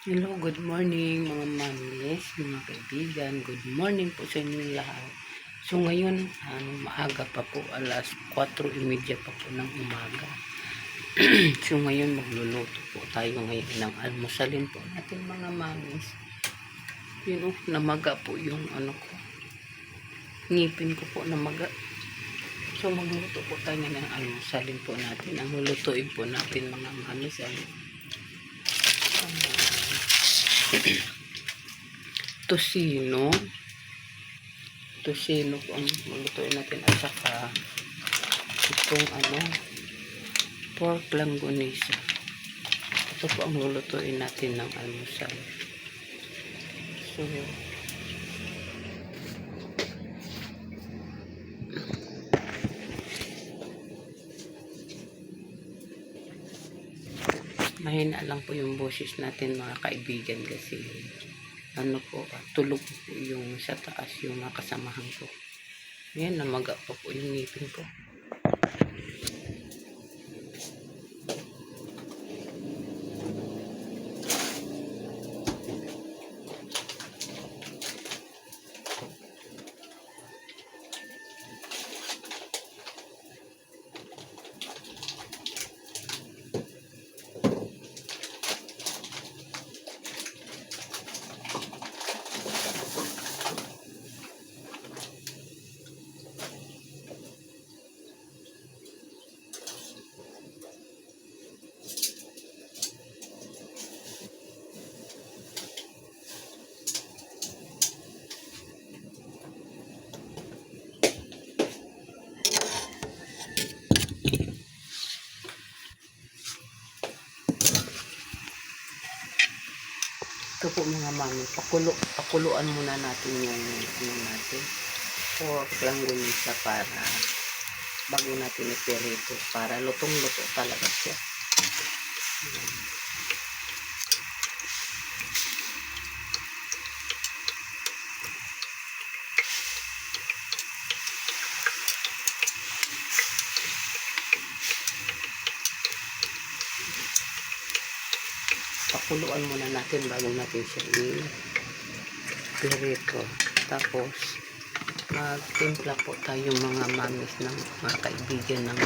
Hello, good morning mga mamis, mga kaibigan. Good morning po sa inyong lahat. So ngayon, maaga pa po, alas 4:30 pa po ng umaga. So ngayon magluluto po tayo ngayon ng almusalin po natin mga mamis. Yun namaga po yung ko. Ngipin ko po namaga. So magluto po tayo ng almusalin po natin. Ang lulutuin po natin mga mamis ay tosino po ang lulutuin natin at saka itong pork langgonisa. Ito po ang lulutuin natin ng almusal. So mahina lang po yung boses natin mga kaibigan kasi tulog po yung sa taas yung mga kasamahan ko. Ngayon namaga pa po yung ngipin ko. Ito po mga mami, pakuluan muna natin yung natin pork langgonisa para bago natin iperito para lutong-luto talaga siya. Pakuluan muna natin bago natin siya i-pirito. Tapos magtimpla po tayo mga mamis ng mga kaibigan ng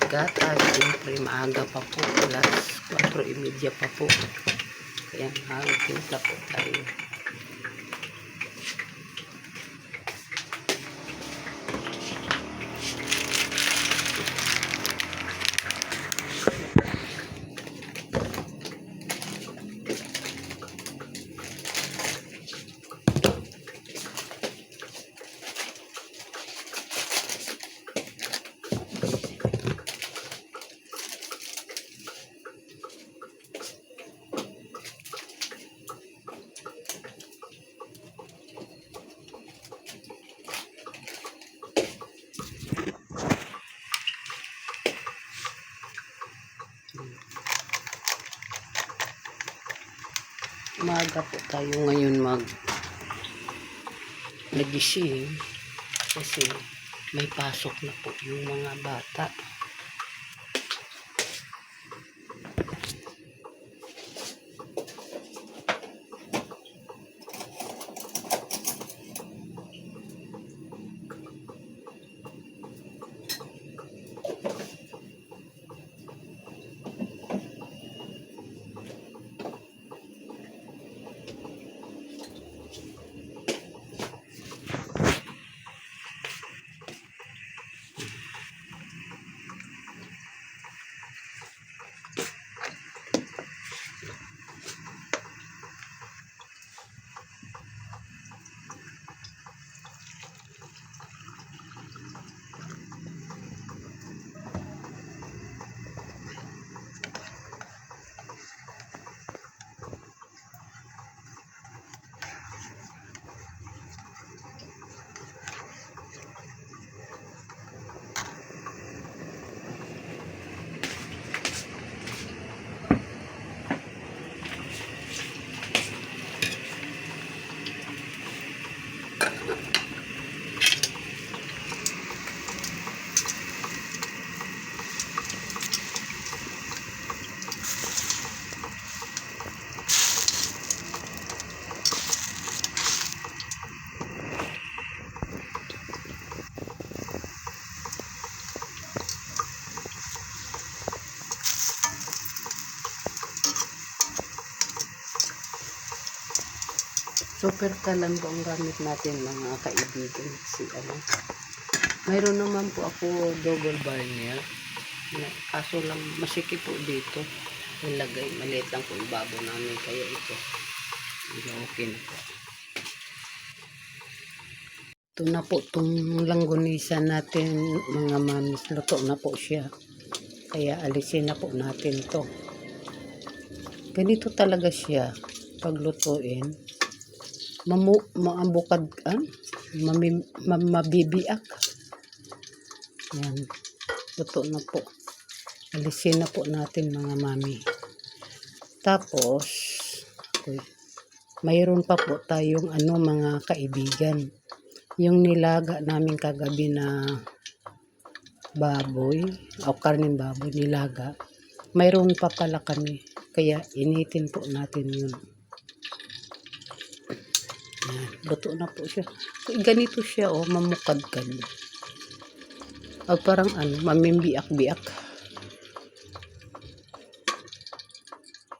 gatas. Siyempre maaga pa po, alas 4:30 pa po, kaya magtimpla po tayo. Maaga po tayo ngayon nagising kasi may pasok na po yung mga bata. Super talan po ang gamit natin mga kaibigan. Kasi mayroon naman po ako double burner. Kaso lang masikip po dito. Ilagay, maliit lang po ibabaw namin. Kaya ito, okay na po. Ito na po itong langgunisa natin mga mamis. Luto na po siya. Kaya alisin na po natin to. Ganito talaga siya paglutuin. Mabibiak. Yan. Luto na po. Alisin na po natin mga mami. Tapos, mayroon pa po tayong mga kaibigan. Yung nilaga namin kagabi na baboy o karneng baboy nilaga. Mayroon pa pala kami. Kaya initin po natin yun. Yan, luto na po siya. Ganito siya mamukadkad. O parang mamimbiak-biak.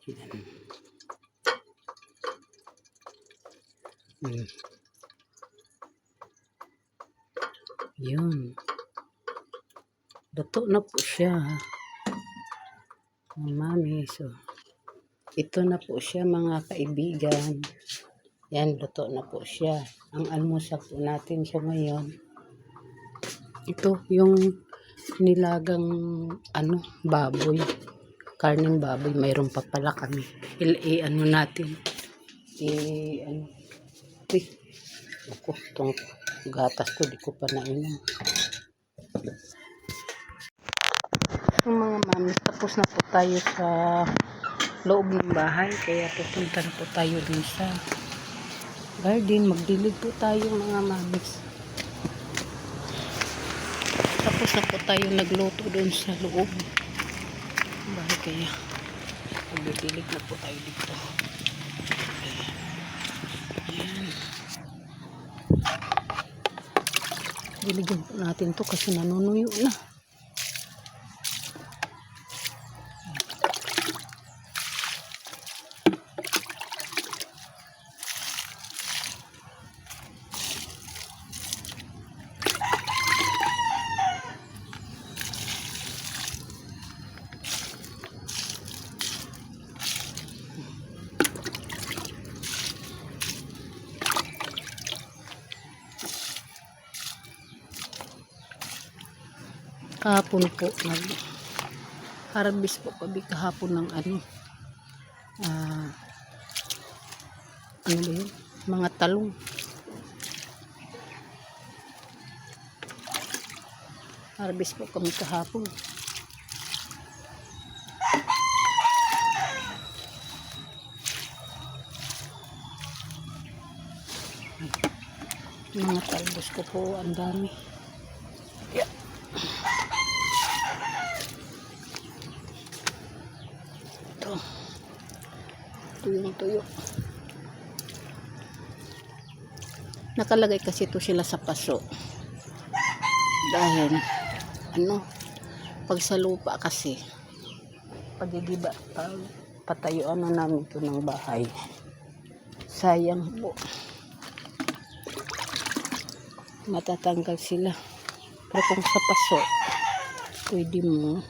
Yan. Yun. Luto na po siya. Mami, so ito na po siya mga kaibigan. Yan, luto na po siya. Ang almusal po natin siya ngayon. Ito yung nilagang baboy. Karneng baboy. Mayroon pa pala kami. Natin. Ako, itong gatas ko, di ko pa nainom. Yung mga mami, tapos na po tayo sa loob ng bahay. Kaya pupunta na po tayo dun sa garden. Magdilig po tayo mga mami. Tapos na po tayo nagluto dun sa loob. Bahay kaya magdilig na po tayo dito. Ayan. Diligyan po natin to kasi nanunuyo na. Kahapon po nag-harvest po kami kahapon ng ba yun? Mga talong. Harvest po kami kahapon. Mga talbos ko po ang dami. Yeah. Tuyong tuyo. Nakalagay kasi ito sila sa paso. Dahil pag sa lupa kasi pagdidiba patayuan na namin ito ng bahay. Sayang po. Matatanggal sila. Pero kung sa paso pwede mo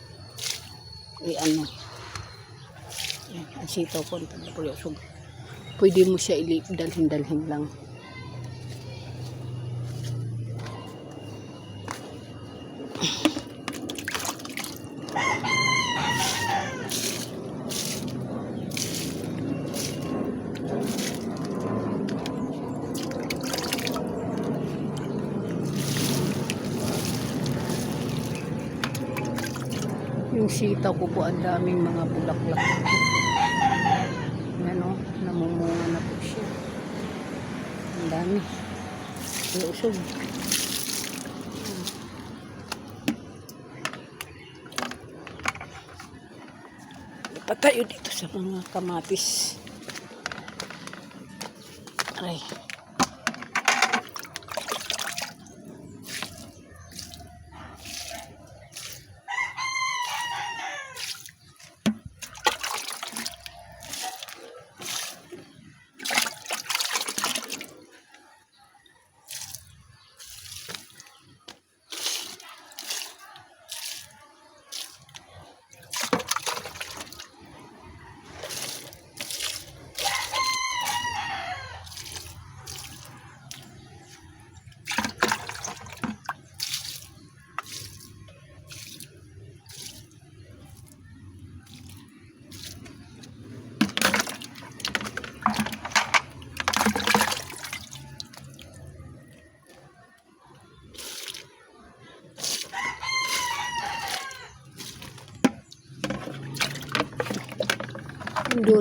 ang sitaw ko pwede mo siya dalhin lang. Yung sitaw ko po ang daming mga bulaklak. Namumunga na po siya. Ang dami. Usog. Pa tayo dito sa mga kamatis. Aray.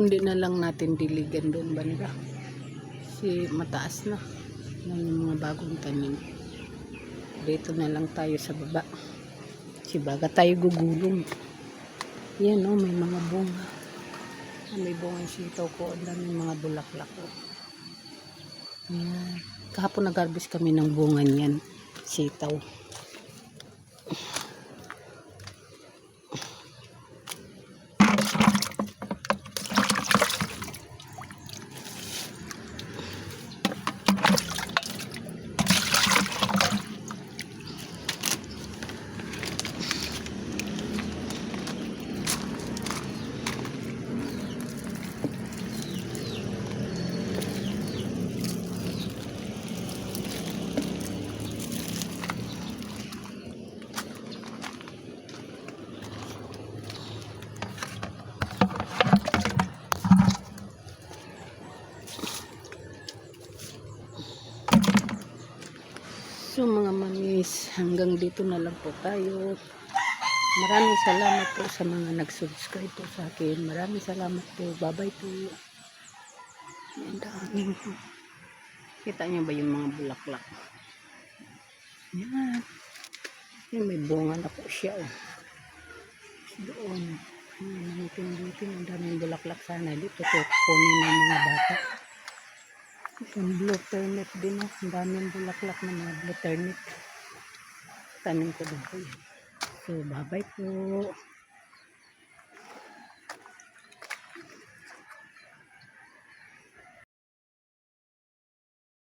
hindi na lang natin diligan doon banda. Kasi mataas na. Yan yung mga bagong tanim. Dito na lang tayo sa baba. Kasi baga tayo gugulong. Yan oh, may mga bunga. May bunga sitaw ko. Ang daming mga bulaklak ko. Yan. Kahapon nag-harvest kami ng bunga niyan. Sitaw. So mga mamis, hanggang dito na lang po tayo. Maraming salamat po sa mga nag-subscribe po sa akin. Maraming salamat po. Bye-bye po. Yan dami. Kita niyo ba yung mga bulaklak? Yan. Yan, may bunga na po siya. Oh. Doon. Nangitin-gitin. Ang daming bulaklak sana. Dito po kunin ng mga bata. Yung blue turnip din. Oh. Ang daming bulaklak na mga blue turnip. Tanim ko din po yan. So, bye-bye po.